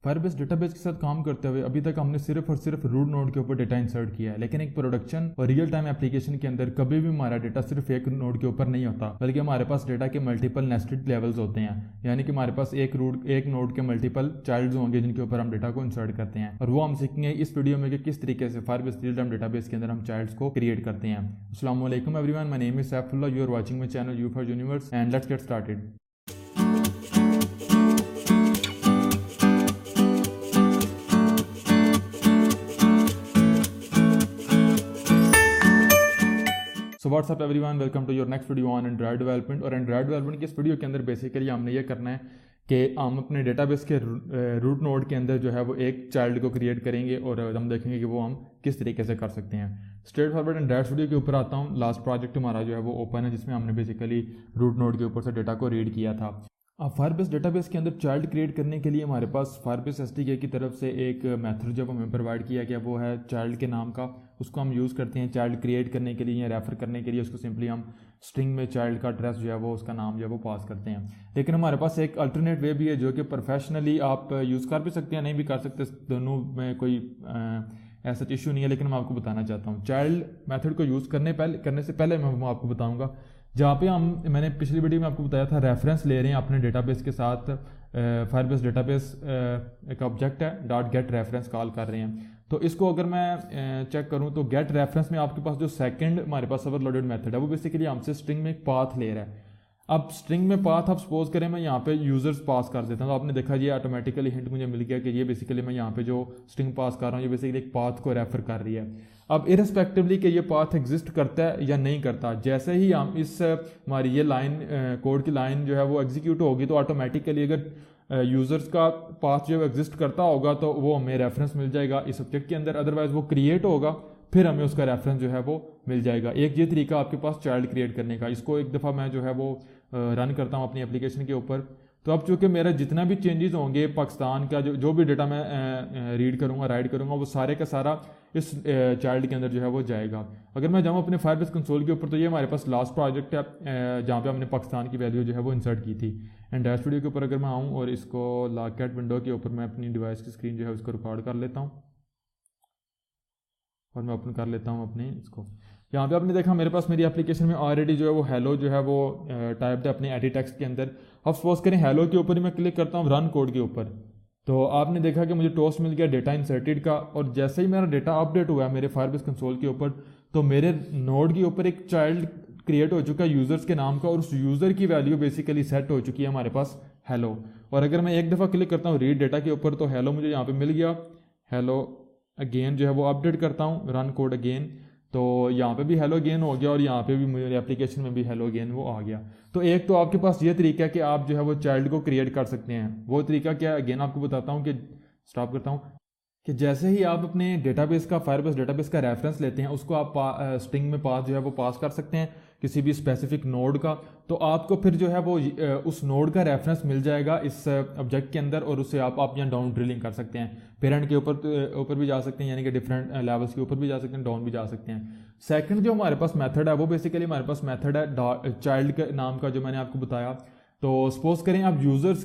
Firebase database के साथ काम करते हुए अभी तक हमने सिर्फ और सिर्फ रूट नोड के ऊपर डेटा इंसर्ट किया है, लेकिन एक प्रोडक्शन और रियल टाइम एप्लीकेशन के अंदर कभी भी हमारा डेटा सिर्फ एक नोड के ऊपर नहीं होता, बल्कि हमारे पास डेटा के मल्टीपल नेस्टेड लेवल्स होते हैं। यानी कि हमारे पास एक नोड के मल्टीपल चाइल्ड्स होंगे जिनके ऊपर हम डेटा को इंसर्ट करते हैं, और वो हम सीखेंगे इस वीडियो में कि किस तरीके से फायरबेस रियल टाइम डेटाबेस के अंदर हम चाइल्ड्स को क्रिएट करते हैं। अस्सलाम वालेकुम everyone, my name is Saifullah, you are watching my channel you for universe and let's get started. So what's up everyone, welcome to your next video on Android development. और Android development की इस video के अंदर basically हमने ये करना है कि हम अपने डेटाबेस के रूट नोड के अंदर जो है वो एक चाइल्ड को क्रिएट करेंगे और हम देखेंगे कि वो हम किस तरीके से कर सकते हैं। Straight forward and direct video के ऊपर आता हूँ। लास्ट प्रोजेक्ट हमारा जो है वो ओपन है, जिसमें हमने बेसिकली रूट नोड के ऊपर से डेटा को रीड किया था। अब फायरबेस डेटाबेस के अंदर चाइल्ड क्रिएट करने के लिए हमारे पास फायरबेस एसडीके की तरफ से एक मेथड जब हमें प्रोवाइड किया गया वो है चाइल्ड के नाम का। उसको हम यूज़ करते हैं चाइल्ड क्रिएट करने के लिए या रेफर करने के लिए। उसको सिंपली हम स्ट्रिंग में चाइल्ड का एड्रेस जो है वो उसका नाम जो है वो पास करते हैं। लेकिन हमारे पास एक अल्टरनेट वे भी है जो कि प्रोफेशनली आप यूज़ कर भी सकते हैं, नहीं भी कर सकते, दोनों में कोई ऐसा इशू नहीं है। लेकिन मैं आपको बताना चाहता हूँ चाइल्ड मेथड को यूज़ करने से पहले मैं आपको बताऊँगा जहाँ पे मैंने पिछली वीडियो में आपको बताया था रेफरेंस ले रहे हैं अपने डेटाबेस के साथ। फायरबेस डेटाबेस एक ऑब्जेक्ट है डॉट गेट रेफरेंस कॉल कर रहे हैं। तो इसको अगर मैं चेक करूं तो गेट रेफरेंस में आपके पास जो सेकंड हमारे पास ओवरलोडेड मेथड है वो बेसिकली हमसे स्ट्रिंग में एक पाथ ले रहा है। अब स्ट्रिंग में पाथ आप सपोज करें मैं यहाँ पे यूजर्स पास कर देता हूँ, तो आपने देखा ये ऑटोमेटिकली हिंट मुझे मिल गया कि ये बेसिकली मैं यहाँ पे जो स्ट्रिंग पास कर रहा हूँ ये बेसिकली एक पाथ को रेफर कर रही है। अब इररिस्पेक्टिवली कि ये पाथ एग्जिस्ट करता है या नहीं करता, जैसे ही हम इस हमारी ये लाइन कोड की लाइन जो है वो एग्जीक्यूट होगी तो ऑटोमेटिकली अगर यूजर्स का पाथ जो एग्जिस्ट करता होगा तो वो हमें रेफरेंस मिल जाएगा इस ऑब्जेक्ट के अंदर, अदरवाइज वो क्रिएट होगा फिर हमें उसका रेफरेंस जो है वो मिल जाएगा। एक ये तरीका आपके पास चाइल्ड क्रिएट करने का। इसको एक दफ़ा मैं जो है वो रन करता हूँ अपनी एप्लीकेशन के ऊपर। तो अब चूंकि मेरा जितना भी चेंजेस होंगे पाकिस्तान का जो भी डेटा मैं रीड करूँगा राइट करूँगा वो सारे का सारा इस चाइल्ड के अंदर जो है वो जाएगा। अगर मैं जाऊँ अपने फायरबेस कंसोल के ऊपर तो ये हमारे पास लास्ट प्रोजेक्ट है जहाँ पे हमने पाकिस्तान की वैल्यू जो है वो इंसर्ट की थी। एंड डैश वीडियो के ऊपर अगर मैं आऊँ और इसको लॉकैट विंडो के ऊपर मैं अपनी डिवाइस की स्क्रीन जो है उसको रिकॉर्ड कर लेता हूँ और मैं ओपन कर लेता हूँ अपने इसको। यहाँ पे आपने देखा मेरे पास मेरी एप्लीकेशन में ऑलरेडी जो है वो हेलो जो है वो टाइप्ड है अपने एडिट टेक्स्ट के अंदर। अब सपोज करें हेलो के ऊपर ही मैं क्लिक करता हूँ रन कोड के ऊपर, तो आपने देखा कि मुझे टोस्ट मिल गया डेटा इंसर्टेड का। और जैसे ही मेरा डेटा अपडेट हुआ है मेरे फायरबेस कंसोल के ऊपर तो मेरे नोड के ऊपर एक चाइल्ड क्रिएट हो चुका है यूजर्स के नाम का, और उस यूजर की वैल्यू बेसिकली सेट हो चुकी है हमारे पास हेलो। और अगर मैं एक दफ़ा क्लिक करता हूँ रीड डेटा के ऊपर तो हेलो मुझे यहाँ पे मिल गया। हेलो अगेन जो है वो अपडेट करता हूँ रन कोड अगेन, तो यहाँ पे भी हेलो अगेन हो गया और यहाँ पे भी मेरी एप्लीकेशन में भी हेलो अगेन वो आ गया। तो एक तो आपके पास ये तरीका है कि आप जो है वो चाइल्ड को क्रिएट कर सकते हैं। वो तरीका क्या है अगेन आपको बताता हूँ कि स्टॉप करता हूँ कि जैसे ही आप अपने डेटाबेस का फायरबेस डेटाबेस का रेफरेंस लेते हैं उसको आप स्ट्रिंग में पास जो है वो पास कर सकते हैं किसी भी स्पेसिफिक नोड का, तो आपको फिर जो है वो उस नोड का रेफरेंस मिल जाएगा इस ऑब्जेक्ट के अंदर, और उससे आप यहाँ डाउन ड्रिलिंग कर सकते हैं। पेरेंट के ऊपर भी जा सकते हैं, यानी कि डिफरेंट लेवल्स के ऊपर भी जा सकते हैं, डाउन भी जा सकते हैं। सेकंड जो हमारे पास मेथड है वो बेसिकली हमारे पास मेथड है चाइल्ड के नाम का जो मैंने आपको बताया। तो सपोज करें आप यूज़र्स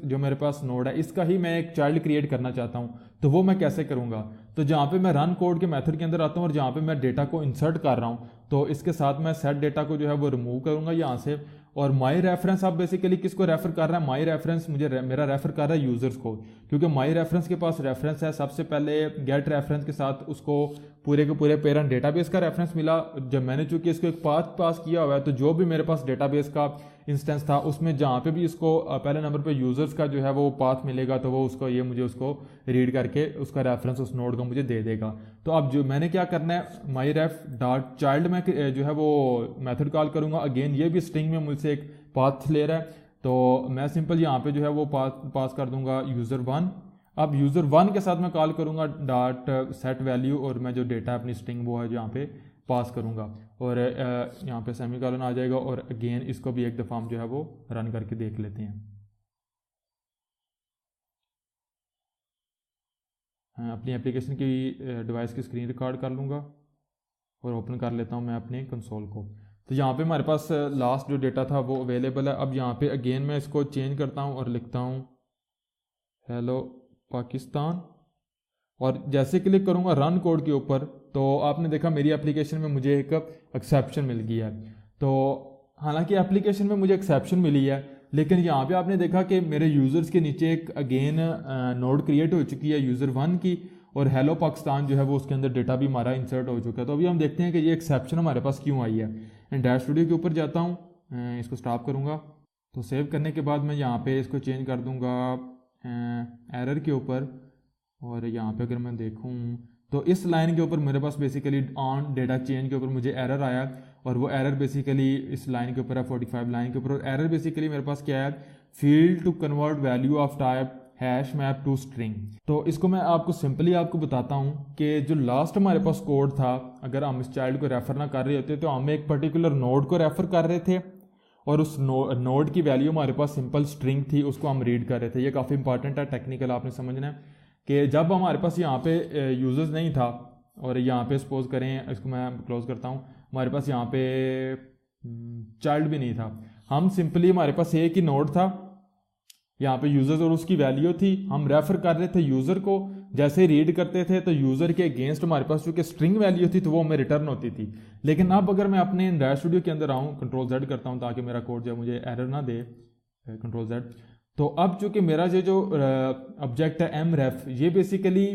जो मेरे पास नोड है इसका ही मैं एक चाइल्ड क्रिएट करना चाहता हूँ, तो वो मैं कैसे करूँगा। तो जहाँ पे मैं रन कोड के मेथड के अंदर आता हूँ और जहाँ पे मैं डेटा को इंसर्ट कर रहा हूँ तो इसके साथ मैं सेट डेटा को जो है वो रिमूव करूँगा यहाँ से। और माई रेफरेंस आप बेसिकली किसको रेफर कर रहा है, माई रेफरेंस मेरा रेफर कर रहा है यूजर्स को, क्योंकि माई रेफरेंस के पास रेफरेंस है। सबसे पहले गेट रेफरेंस के साथ उसको पूरे के पूरे पेरेंट डेटाबेस का रेफरेंस मिला। जब मैंने चूंकि इसको एक पाथ पास किया हुआ है तो जो भी मेरे पास डेटाबेस का इंस्टेंस था उसमें जहाँ पे भी इसको पहले नंबर पे यूजर्स का जो है वो पाथ मिलेगा तो वो उसको मुझे उसको रीड करके उसका रेफरेंस उस नोड का मुझे दे देगा। तो अब जो मैंने क्या करना है माई रेफ डॉट चाइल्ड में जो है वो मेथड कॉल करूँगा। अगेन ये भी स्ट्रिंग में मुझसे एक पाथ ले रहा है, तो मैं सिंपल यहाँ पे जो है वो पास कर दूंगा यूज़र1। अब यूज़र1 के साथ मैं कॉल करूँगा डॉट सेट वैल्यू, और मैं जो डेटा अपनी स्ट्रिंग वो है यहाँ पे पास करूँगा और यहाँ पे सेमीकोलन आ जाएगा। और अगेन इसको भी एक दफ़ा हम जो है वो रन करके देख लेते हैं। अपनी एप्लीकेशन की डिवाइस की स्क्रीन रिकॉर्ड कर लूँगा और ओपन कर लेता हूँ मैं अपने कंसोल को। तो यहाँ पे हमारे पास लास्ट जो डेटा था वो अवेलेबल है। अब यहाँ पे अगेन मैं इसको चेंज करता हूँ और लिखता हूँ हेलो पाकिस्तान, और जैसे क्लिक करूँगा रन कोड के ऊपर तो आपने देखा मेरी एप्लीकेशन में मुझे एक एक्सेप्शन मिल गई है। तो हालांकि एप्लीकेशन में मुझे एक्सेप्शन मिली है, लेकिन यहाँ पे आपने देखा कि मेरे यूज़र्स के नीचे एक अगेन नोड क्रिएट हो चुकी है यूज़र 1 की, और हेलो पाकिस्तान जो है वो उसके अंदर डेटा भी हमारा इंसर्ट हो चुका है। तो अभी हम देखते हैं कि ये एक्सेप्शन हमारे पास क्यों आई है। एंड डैश स्टूडियो के ऊपर जाता हूँ, इसको स्टॉप करूँगा, तो सेव करने के बाद मैं यहाँ पे इसको चेंज कर दूँगा एरर के ऊपर, और यहाँ पे अगर मैं देखूँ तो इस लाइन के ऊपर मेरे पास बेसिकली ऑन डेटा चेंज के ऊपर मुझे एरर आया, और वो एरर बेसिकली इस लाइन के ऊपर है 45 लाइन के ऊपर, और एरर बेसिकली मेरे पास क्या है, field to convert value of type hash map to string. तो इसको मैं आपको सिंपली आपको बताता हूँ कि जो लास्ट हमारे पास कोड था, अगर हम इस चाइल्ड को रेफर ना कर रहे होते तो हम एक पर्टिकुलर नोड को रेफर कर रहे थे, और उस नोड की वैल्यू हमारे पास सिंपल स्ट्रिंग थी, उसको हम रीड कर रहे थे। ये काफ़ी इंपॉर्टेंट है, टेक्निकल आपने समझना है कि जब हमारे पास यहाँ पे यूजर्स नहीं था, और यहाँ पे सपोज करें, इसको मैं क्लोज करता हूँ, हमारे पास यहाँ पे चाइल्ड भी नहीं था, हम सिंपली हमारे पास एक ही नोड था, यहाँ पे यूजर्स और उसकी वैल्यू थी, हम रेफर कर रहे थे यूजर को, जैसे ही रीड करते थे तो यूजर के अगेंस्ट हमारे पास चूंकि स्ट्रिंग वैल्यू थी तो वो हमें रिटर्न होती थी। लेकिन अब अगर मैं अपने डैश स्टूडियो के अंदर आऊँ, कंट्रोल जेड करता हूँ ताकि मेरा कोड जो है मुझे एरर ना दे, कंट्रोल जेड, तो अब चूंकि मेरा जो ऑब्जेक्ट है एम रेफ, ये बेसिकली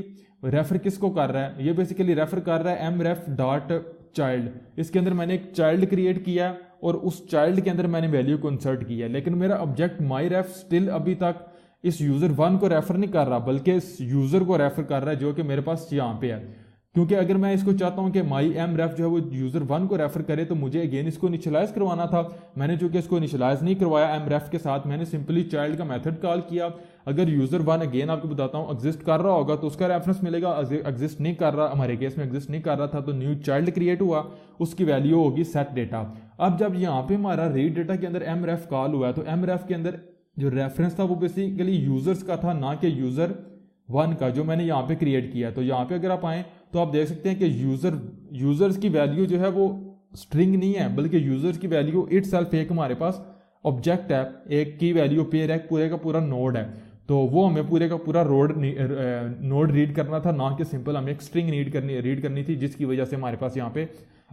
रेफर किसको कर रहा है, ये बेसिकली रेफर कर रहा है एम रेफ डॉट चाइल्ड। इसके अंदर मैंने एक चाइल्ड क्रिएट किया और उस चाइल्ड के अंदर मैंने वैल्यू को इंसर्ट किया, लेकिन मेरा ऑब्जेक्ट माई रेफ स्टिल अभी तक इस यूजर 1 को रेफर नहीं कर रहा, बल्कि इस यूजर को रेफर कर रहा है जो कि मेरे पास यहाँ पे है। क्योंकि अगर मैं इसको चाहता हूँ कि माई एम रेफ जो है वो यूजर 1 को रेफर करे, तो मुझे अगेन इसको इनिशियलाइज करवाना था। मैंने चूंकि इसको इनिशियलाइज नहीं करवाया एम रेफ के साथ, मैंने सिंपली चाइल्ड का मेथड कॉल किया। अगर यूजर 1 अगेन आपको बताता हूँ एग्जिस्ट कर रहा होगा तो उसका रेफरेंस मिलेगा, एग्जिस्ट नहीं कर रहा, हमारे केस में एग्जिस्ट नहीं कर रहा था तो न्यू चाइल्ड क्रिएट हुआ, उसकी वैल्यू होगी सेट डेटा। अब जब यहाँ पे हमारा रीड डेटा के अंदर एम रेफ कॉल हुआ है, तो एम रेफ के अंदर जो रेफरेंस था वो बेसिकली यूजर्स का था, ना कि यूजर 1 का जो मैंने यहाँ पे क्रिएट किया। तो यहाँ पे अगर आप आए तो आप देख सकते हैं कि यूजर्स की वैल्यू जो है वो स्ट्रिंग नहीं है, बल्कि यूजर्स की वैल्यू इटसेल्फ एक हमारे पास ऑब्जेक्ट है, एक की वैल्यू पेयर है, पूरे का पूरा नोड है। तो वो हमें पूरे का पूरा नोड रीड करना था, ना कि सिंपल हमें एक स्ट्रिंग रीड करनी थी, जिसकी वजह से हमारे पास यहाँ पे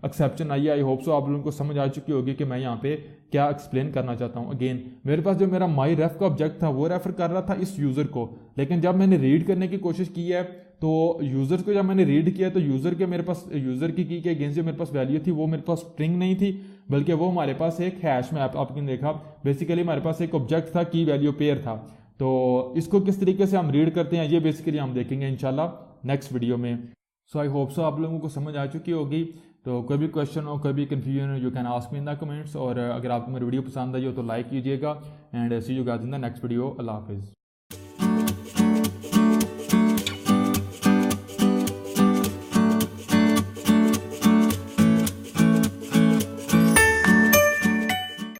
एक्सेप्शन आई है। आई होप सो आप लोगों को समझ आ चुकी होगी कि मैं यहाँ पे क्या एक्सप्लेन करना चाहता हूँ। अगेन मेरे पास जो मेरा माई रेफ का ऑब्जेक्ट था वो रेफर कर रहा था इस यूजर को, लेकिन जब मैंने रीड करने की कोशिश की है तो यूजर को जब मैंने रीड किया तो यूजर के मेरे पास यूजर की के अगेंस्ट जो मेरे पास वैल्यू थी वो मेरे पास स्ट्रिंग नहीं थी, बल्कि वो हमारे पास एक हैश में आपने देखा बेसिकली हमारे पास एक ऑब्जेक्ट था, की वैल्यू पेयर था। तो इसको किस तरीके से हम रीड करते हैं ये बेसिकली हम देखेंगे इंशाल्लाह नेक्स्ट वीडियो में। सो आई होप सो आप लोगों को समझ आ चुकी होगी। तो कोई भी क्वेश्चन हो, कोई भी कन्फ्यूजन हो, you can ask me in the comments, और अगर आपको मेरी वीडियो पसंद आई हो तो लाइक कीजिएगा। And see you guys in the next video. अल्लाह हाफिज़।